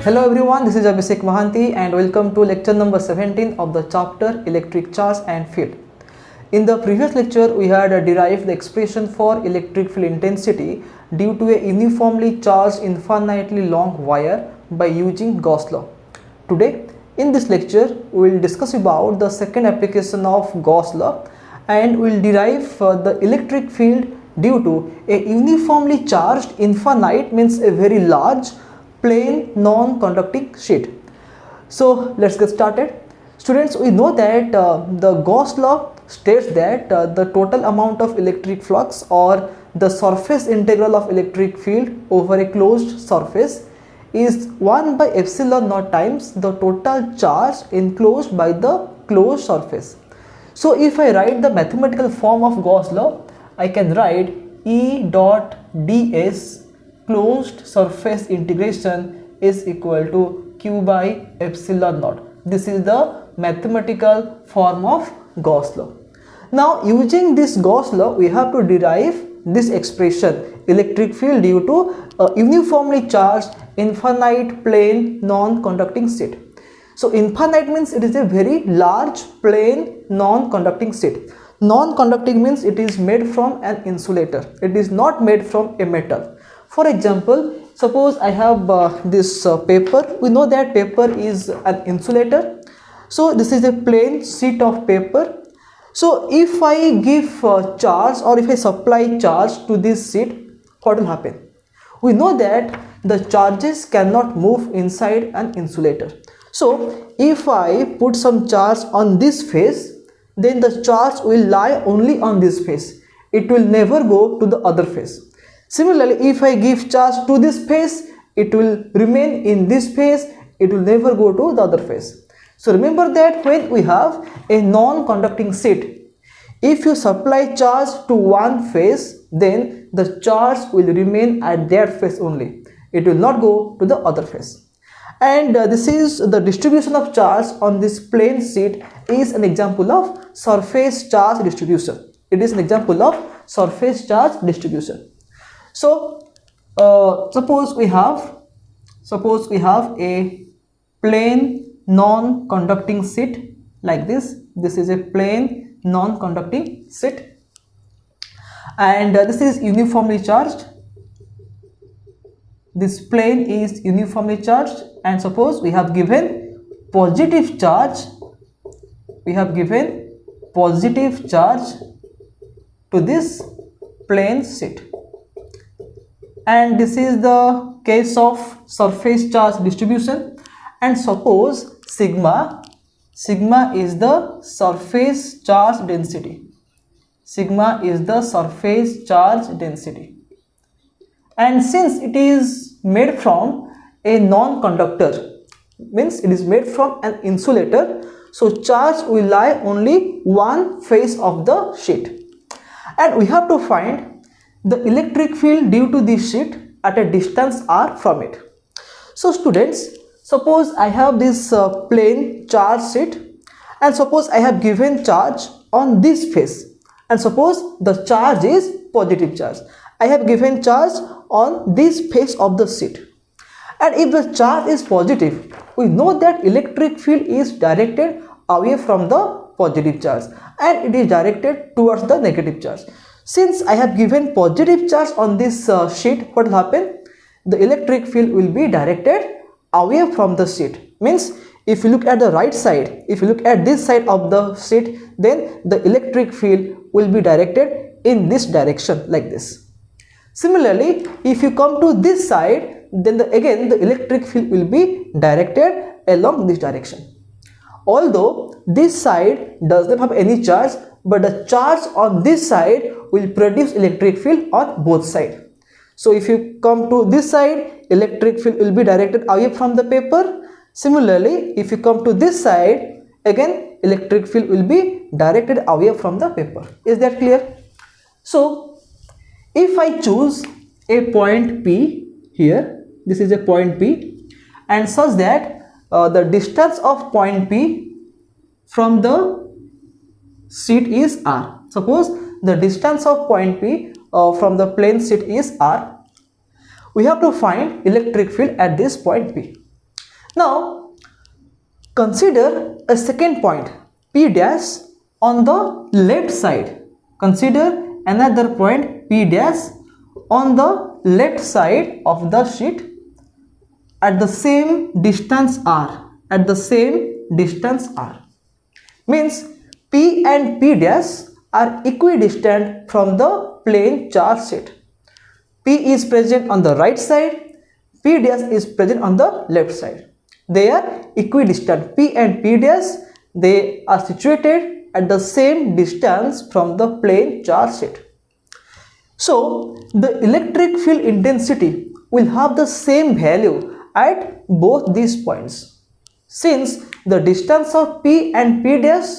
Hello everyone, this is Abhishek Mahanti and welcome to lecture number 17 of the chapter Electric Charge and Field. In the previous lecture, we had derived the expression for electric field intensity due to a uniformly charged infinitely long wire by using Gauss Law. Today, in this lecture, we will discuss about the second application of Gauss Law and we will derive the electric field due to a uniformly charged infinite means a very large plain non-conducting sheet. So let's get started. Students, we know that the Gauss law states that the total amount of electric flux or the surface integral of electric field over a closed surface is 1 by epsilon naught times the total charge enclosed by the closed surface. So if I write the mathematical form of Gauss law, I can write E dot ds closed surface integration is equal to q by epsilon naught. This is the mathematical form of Gauss law. Now using this Gauss law, we have to derive this expression electric field due to a uniformly charged infinite plane non-conducting sheet. So infinite means it is a very large plane non-conducting sheet. Non-conducting means it is made from an insulator. It is not made from a metal. For example, suppose I have this paper. We know that paper is an insulator. So this is a plain sheet of paper. So if I give charge or if I supply charge to this sheet, what will happen? We know that the charges cannot move inside an insulator. So if I put some charge on this face, then the charge will lie only on this face. It will never go to the other face. Similarly, if I give charge to this face, it will remain in this face. It will never go to the other face. So remember that when we have a non-conducting sheet, if you supply charge to one face, then the charge will remain at that face only. It will not go to the other face. And this is the distribution of charge on this plane sheet is an example of surface charge distribution. It is an example of surface charge distribution. So suppose we have a plain non-conducting sheet like this. This is a plain non-conducting sheet, and this is uniformly charged. This plane is uniformly charged, and suppose we have given positive charge. We have given positive charge to this plane sheet. And this is the case of surface charge distribution, and suppose sigma is the surface charge density. Sigma is the surface charge density, and since it is made from a non-conductor, means it is made from an insulator, so charge will lie only one face of the sheet, and we have to find the electric field due to this sheet at a distance r from it. So students, suppose I have this plain charge sheet, and suppose I have given charge on this face, and suppose the charge is positive charge. I have given charge on this face of the sheet, and if the charge is positive, we know that electric field is directed away from the positive charge and it is directed towards the negative charge. Since I have given positive charge on this sheet, what will happen? The electric field will be directed away from the sheet. Means if you look at the right side, if you look at this side of the sheet, then the electric field will be directed in this direction like this. Similarly, if you come to this side, then again the electric field will be directed along this direction. Although this side does not have any charge, but the charge on this side will produce electric field on both sides. So if you come to this side, electric field will be directed away from the paper. Similarly, if you come to this side, again electric field will be directed away from the paper. Is that clear? So if I choose a point P here, this is a point P, and such that the distance of point P from the sheet is r. Suppose the distance of point P from the plane sheet is r. We have to find electric field at this point P. Now consider a second point P dash on the left side. Consider another point P dash on the left side of the sheet at the same distance r. At the same distance r. Means P and P dash are equidistant from the plane charge sheet. P is present on the right side, P dash is present on the left side. They are equidistant. P and P dash, they are situated at the same distance from the plane charge sheet. So the electric field intensity will have the same value at both these points. Since the distance of P and P dash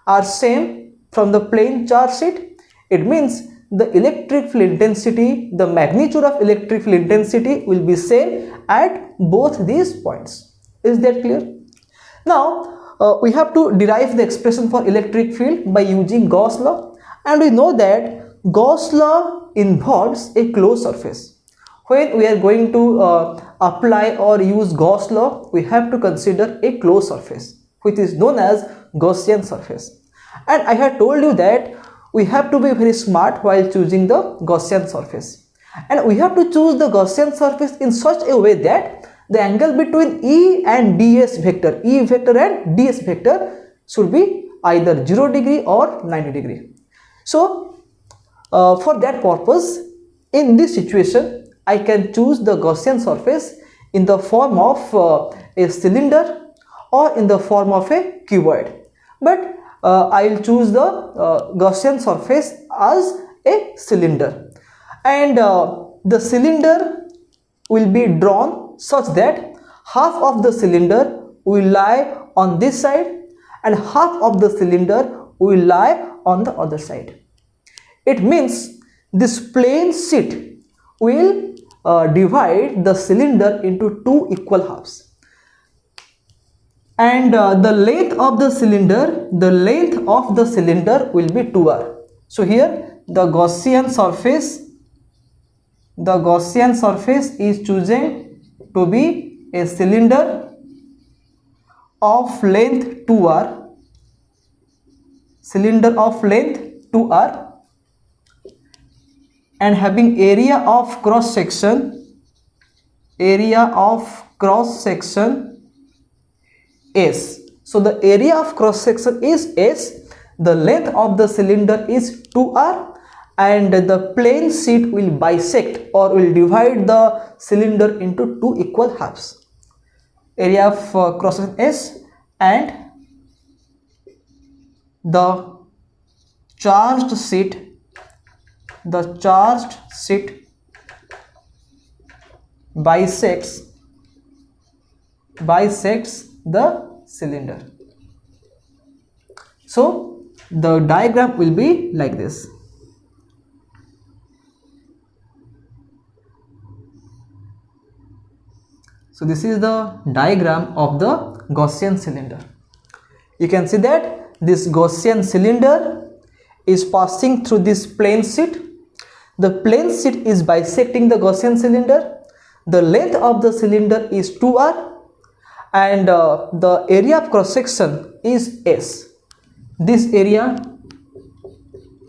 are same from the plane charge sheet, it means the electric field intensity, the magnitude of electric field intensity will be same at both these points. Is that clear? Now we have to derive the expression for electric field by using Gauss law, and we know that Gauss law involves a closed surface. When we are going to apply or use Gauss law, we have to consider a closed surface which is known as Gaussian surface. And I had told you that we have to be very smart while choosing the Gaussian surface, and we have to choose the Gaussian surface in such a way that the angle between E and ds vector, E vector and ds vector should be either 0 degree or 90 degree. So for that purpose, in this situation, I can choose the Gaussian surface in the form of a cylinder or in the form of a cuboid. But I will choose the Gaussian surface as a cylinder, and the cylinder will be drawn such that half of the cylinder will lie on this side and half of the cylinder will lie on the other side. It means this plane sheet will divide the cylinder into two equal halves, and the length of the cylinder will be 2r. So here the Gaussian surface is chosen to be a cylinder of length 2r, and having area of cross section S. So the area of cross section is S, the length of the cylinder is 2r, and the plane sheet will bisect or will divide the cylinder into two equal halves. Area of cross section S, and the charged sheet bisects the cylinder. So the diagram will be like this. So this is the diagram of the Gaussian cylinder. You can see that this Gaussian cylinder is passing through this plane sheet. The plane sheet is bisecting the Gaussian cylinder. The length of the cylinder is 2r, and the area of cross section is S. This area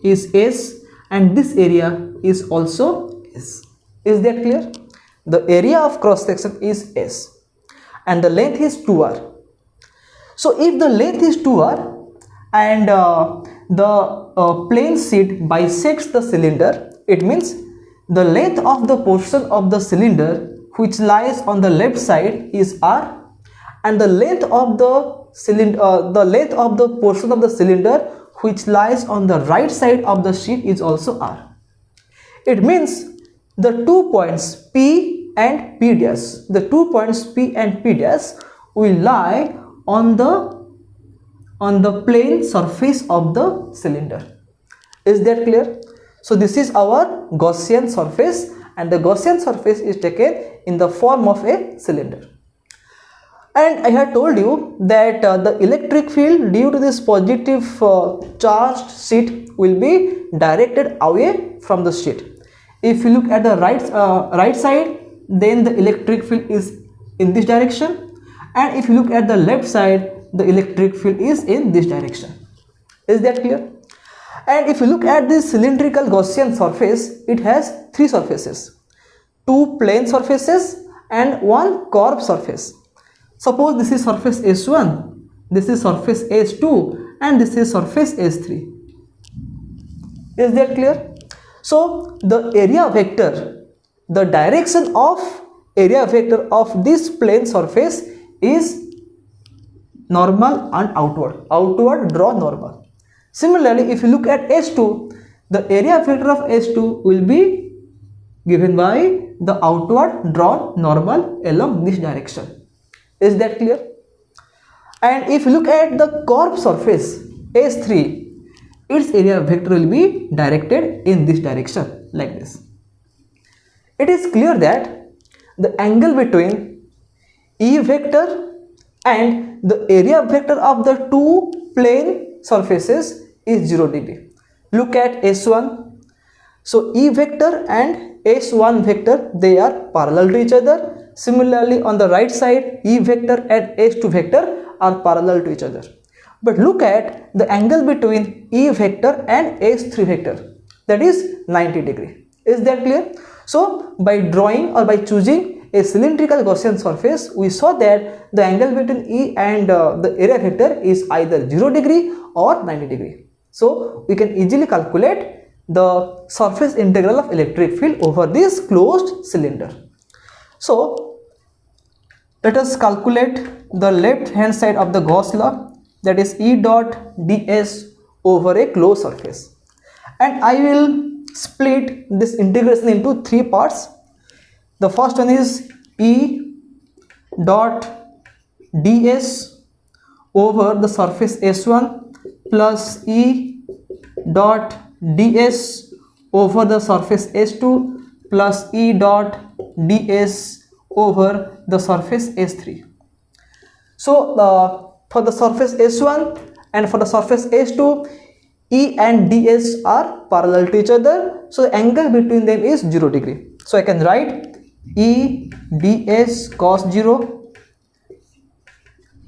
is S and this area is also S. Is that clear? The area of cross section is S and the length is 2r. So if the length is 2r and the plane sheet bisects the cylinder, it means the length of the portion of the cylinder which lies on the left side is r, and the length of the cylinder, portion of the cylinder which lies on the right side of the sheet is also r. It means the 2 points P and P dash, will lie on the plane surface of the cylinder. Is that clear? So this is our Gaussian surface, and the Gaussian surface is taken in the form of a cylinder. And I had told you that the electric field due to this positive charged sheet will be directed away from the sheet. If you look at the right side, then the electric field is in this direction, and if you look at the left side, the electric field is in this direction. Is that clear? And if you look at this cylindrical Gaussian surface, it has three surfaces, two plane surfaces and one curved surface. Suppose this is surface S1, this is surface S2, and this is surface S3. Is that clear? So the area vector, the direction of area vector of this plane surface is normal and outward. Outward, draw normal. Similarly, if you look at S2, the area vector of S2 will be given by the outward drawn normal along this direction. Is that clear? And if you look at the curved surface S3, its area vector will be directed in this direction, like this. It is clear that the angle between E vector and the area vector of the two plane surfaces is 0 degree. Look at S1. So E vector and S1 vector, they are parallel to each other. Similarly, on the right side, E vector and S2 vector are parallel to each other. But look at the angle between E vector and S3 vector, that is 90 degree. Is that clear? So by drawing or by choosing a cylindrical Gaussian surface, we saw that the angle between E and the area vector is either 0 degree or 90 degree. So we can easily calculate the surface integral of electric field over this closed cylinder. So let us calculate the left hand side of the Gauss law, that is E dot ds over a closed surface, and I will split this integration into three parts. The first one is E dot ds over the surface S1 plus E dot ds over the surface S2 plus E dot ds over the surface S3. So for the surface S1 and for the surface S2, E and ds are parallel to each other, so the angle between them is 0 degree. So I can write E ds cos 0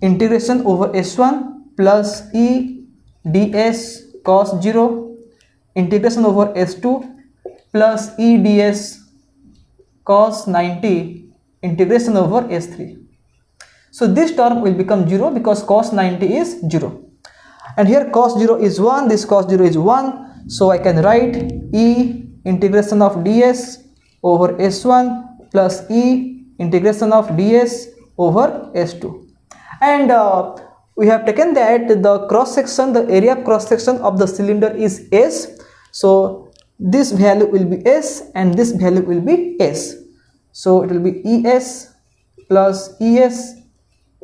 integration over S1 plus E ds cos 0 integration over S2 plus E ds cos 90 integration over S3. So this term will become 0 because cos 90 is 0. And here cos 0 is 1, this cos 0 is 1. So I can write E integration of ds over S1 plus E integration of ds over S2. And we have taken that the cross section, the area cross section of the cylinder is S. So this value will be S and this value will be S. So it will be ES plus ES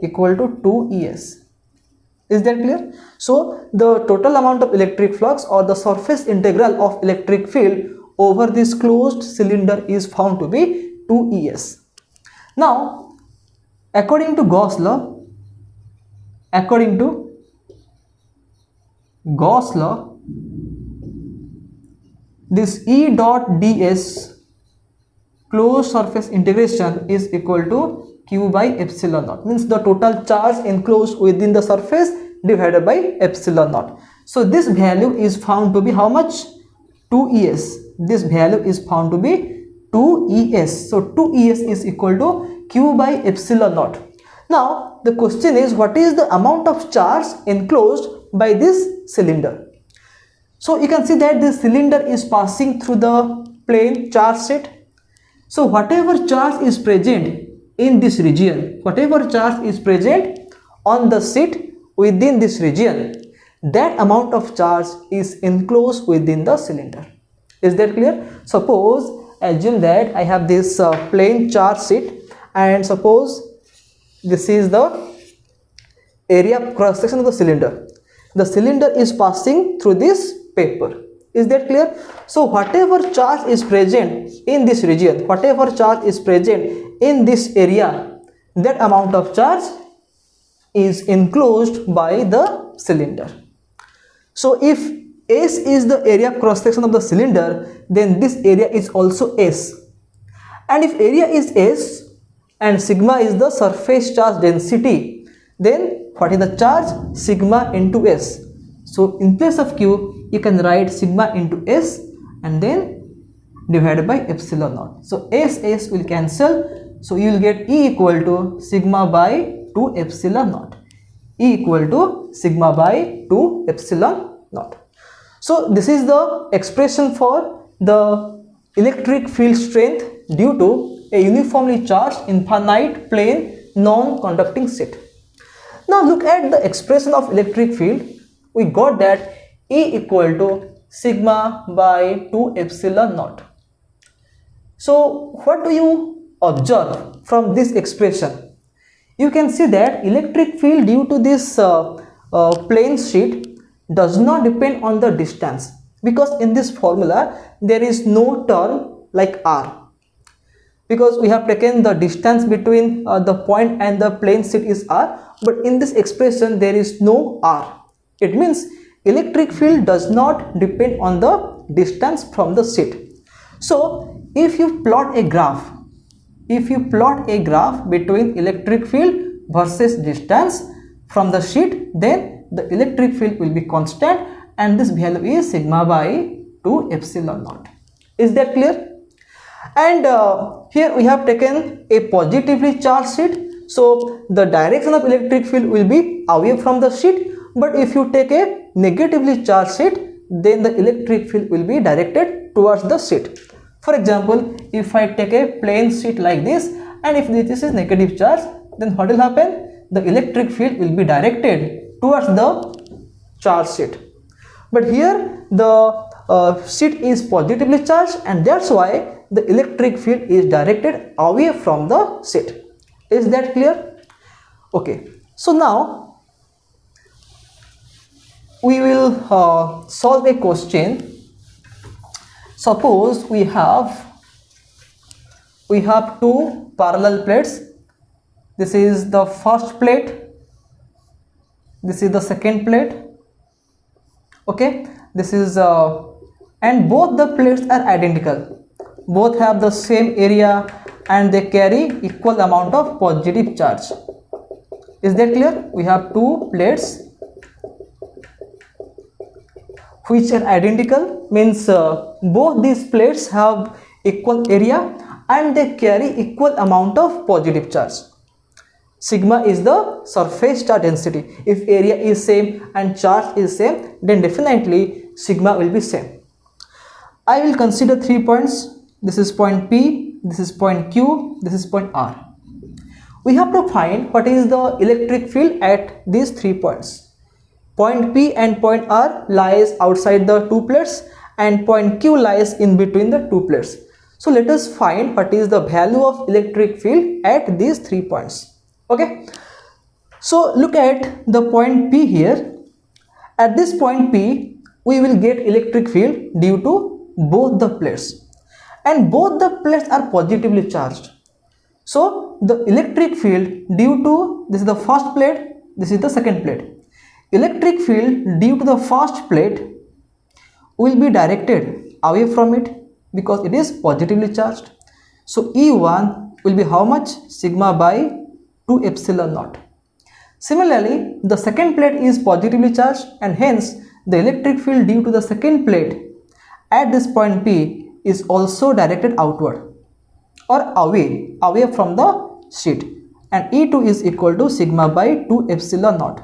equal to 2ES. Is that clear? So the total amount of electric flux or the surface integral of electric field over this closed cylinder is found to be 2ES. Now, according to Gauss law, this E dot ds closed surface integration is equal to Q by epsilon naught, means the total charge enclosed within the surface divided by epsilon naught. So this value is found to be how much? 2ES. This value is found to be 2ES. So 2ES is equal to Q by epsilon naught. Now the question is, what is the amount of charge enclosed by this cylinder? So you can see that this cylinder is passing through the plane charge sheet. So whatever charge is present in this region, whatever charge is present on the sheet within this region, that amount of charge is enclosed within the cylinder. Is that clear? Suppose, assume that I have this plane charge sheet, and suppose this is the area cross section of the cylinder. The cylinder is passing through this paper. Is that clear? So whatever charge is present in this region, whatever charge is present in this area, that amount of charge is enclosed by the cylinder. So if S is the area cross section of the cylinder, then this area is also S. And if area is S and sigma is the surface charge density. Then what is the charge? Sigma into S. So in place of Q, you can write sigma into S and then divided by epsilon naught. So S will cancel. So you will get E equal to sigma by 2 epsilon naught. E equal to sigma by 2 epsilon naught. So this is the expression for the electric field strength due to a uniformly charged infinite plane non-conducting set. Now look at the expression of electric field. We got that E equal to sigma by 2 epsilon naught. So what do you observe from this expression? You can see that electric field due to this plane sheet does not depend on the distance, because in this formula there is no term like r, because we have taken the distance between the point and the plane sheet is r, but in this expression there is no r. It means electric field does not depend on the distance from the sheet. So if you plot a graph between electric field versus distance from the sheet, then the electric field will be constant and this value is sigma by 2 epsilon naught. Is that clear? And here we have taken a positively charged sheet, so the direction of electric field will be away from the sheet. But if you take a negatively charged sheet, then the electric field will be directed towards the sheet. For example, if I take a plain sheet like this, and if this is negative charge, then what will happen? The electric field will be directed towards the charged sheet. But here the sheet is positively charged, and that's why the electric field is directed away from the sheet. Is that clear? Okay, so now we will solve a question. Suppose we have two parallel plates. This is the first plate, this is the second plate. Okay, this is and both the plates are identical, both have the same area and they carry equal amount of positive charge. Is that clear? We have two plates which are identical, means both these plates have equal area and they carry equal amount of positive charge. Sigma is the surface charge density. If area is same and charge is same, then definitely sigma will be same. I will consider 3 points. This is point P, this is point Q, this is point R. We have to find what is the electric field at these 3 points. Point P and point R lies outside the two plates and point Q lies in between the two plates. So let us find what is the value of electric field at these 3 points. Okay, so look at the point P here. At this point P, we will get electric field due to both the plates, and both the plates are positively charged. So the electric field due to, this is the first plate, this is the second plate. Electric field due to the first plate will be directed away from it because it is positively charged. So E1 will be how much? Sigma by 2 epsilon naught. Similarly, the second plate is positively charged and hence the electric field due to the second plate at this point P is also directed outward or away from the sheet, and E2 is equal to sigma by 2 epsilon naught.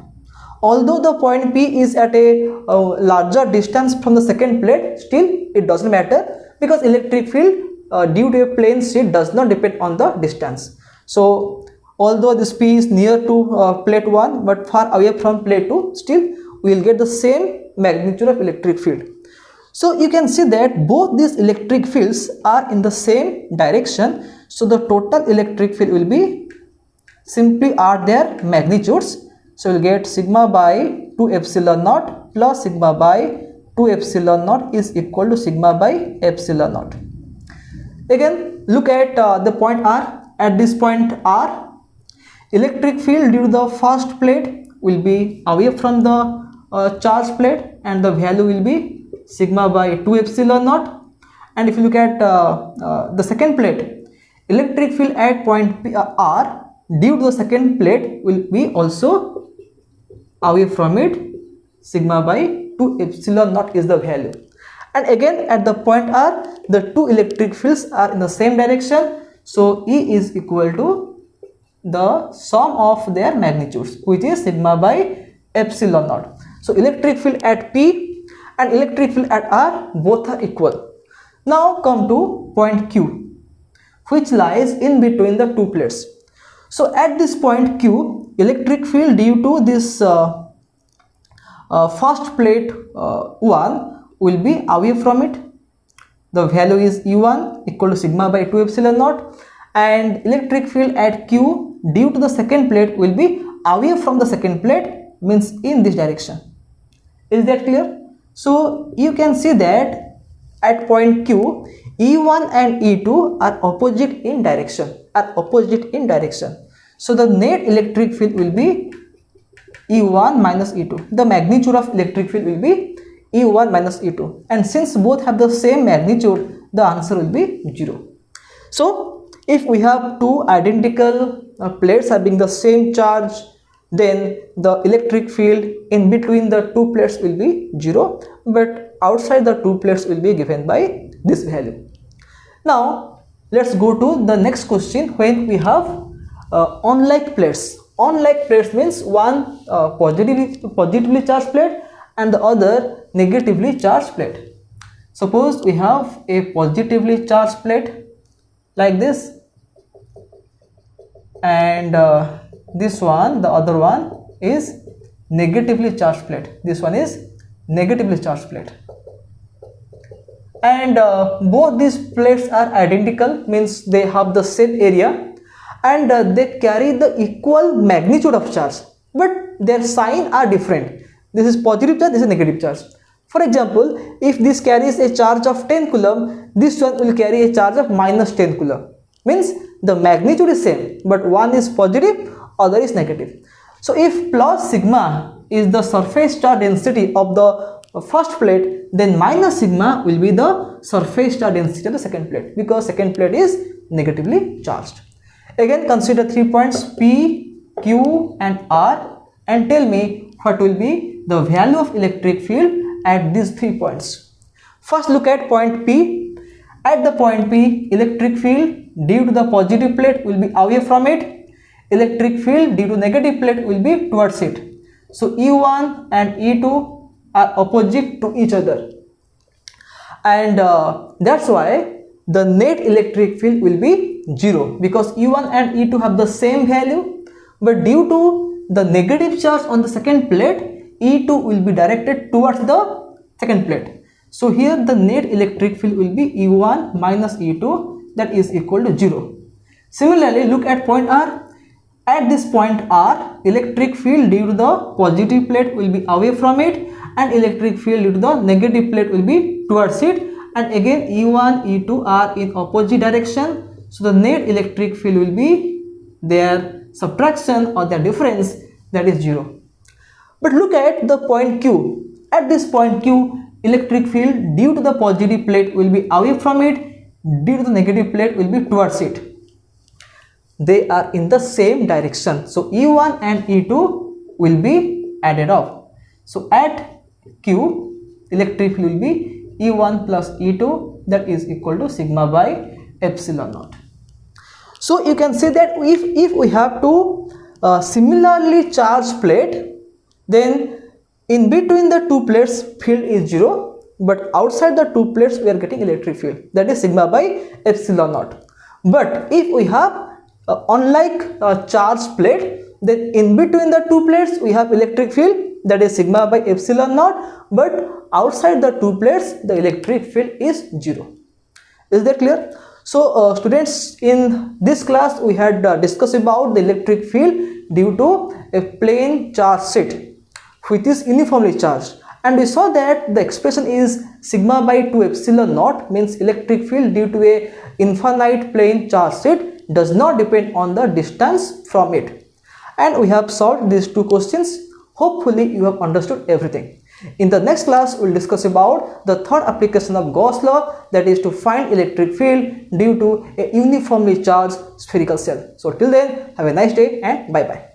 Although the point P is at a larger distance from the second plate, still it doesn't matter because electric field due to a plane sheet does not depend on the distance. So although this P is near to plate 1 but far away from plate 2, still we will get the same magnitude of electric field. So you can see that both these electric fields are in the same direction. So the total electric field will be simply are their magnitudes. So we will get sigma by 2 epsilon naught plus sigma by 2 epsilon naught is equal to sigma by epsilon naught. Again, look at the point R. At this point R, electric field due to the first plate will be away from the charged plate and the value will be sigma by 2 epsilon naught. And if you look at the second plate, electric field at point P, R due to the second plate will be also away from it. Sigma by 2 epsilon naught is the value. And again at the point R, the two electric fields are in the same direction. So E is equal to the sum of their magnitudes, which is sigma by epsilon naught. So electric field at P and electric field at R both are equal. Now come to point Q, which lies in between the two plates. So at this point Q, electric field due to this first plate 1 will be away from it. The value is E1 equal to sigma by 2 epsilon naught, and electric field at Q due to the second plate will be away from the second plate, means in this direction. Is that clear? So you can see that at point Q, E1 and E2 are opposite in direction. So the net electric field will be E1 minus E2. The magnitude of electric field will be E1 minus E2, and since both have the same magnitude, the answer will be 0. So if we have two identical plates having the same charge, then the electric field in between the two plates will be 0, but outside the two plates will be given by this value. Now let's go to the next question. When we have unlike plates. Unlike plates means one positively charged plate and the other negatively charged plate. Suppose we have a positively charged plate like this, and this one, the other one, is negatively charged plate. This one is negatively charged plate, and both these plates are identical, means they have the same area, and they carry the equal magnitude of charge, but their sign are different. This is positive charge, this is negative charge. For example, if this carries a charge of 10 coulomb, this one will carry a charge of minus 10 coulomb. Means the magnitude is same, but one is positive, other is negative. So if plus sigma is the surface charge density of the first plate, then minus sigma will be the surface charge density of the second plate, because second plate is negatively charged. Again consider 3 points P, Q and R and tell me what will be the value of electric field at these 3 points. First look at point P. At the point P, electric field due to the positive plate will be away from it. Electric field due to negative plate will be towards it. So E1 and E2 are opposite to each other, and that's why the net electric field will be 0, because E1 and E2 have the same value, but due to the negative charge on the second plate, E2 will be directed towards the second plate. So here the net electric field will be E1 minus E2, that is equal to 0. Similarly, look at point R. At this point R, electric field due to the positive plate will be away from it, and electric field due to the negative plate will be towards it, and again E1, E2 are in opposite direction. So the net electric field will be their subtraction or their difference, that is 0. But look at the point Q. At this point Q, electric field due to the positive plate will be away from it, due to the negative plate will be towards it. They are in the same direction. So E1 and E2 will be added off. So at Q, electric field will be E1 plus E2, that is equal to sigma by epsilon naught. So you can say that if we have two similarly charged plate, then in between the two plates field is 0, but outside the two plates we are getting electric field, that is sigma by epsilon naught. But if we have unlike charged plate, then in between the two plates we have electric field, that is sigma by epsilon naught, but outside the two plates the electric field is 0. Is that clear? So students, in this class we had discussed about the electric field due to a plane charge set which is uniformly charged, and we saw that the expression is sigma by 2 epsilon naught, means electric field due to a infinite plane charge set does not depend on the distance from it. And we have solved these two questions. Hopefully you have understood everything. In the next class, we will discuss about the third application of Gauss law, that is to find electric field due to a uniformly charged spherical cell. So till then, have a nice day and bye bye.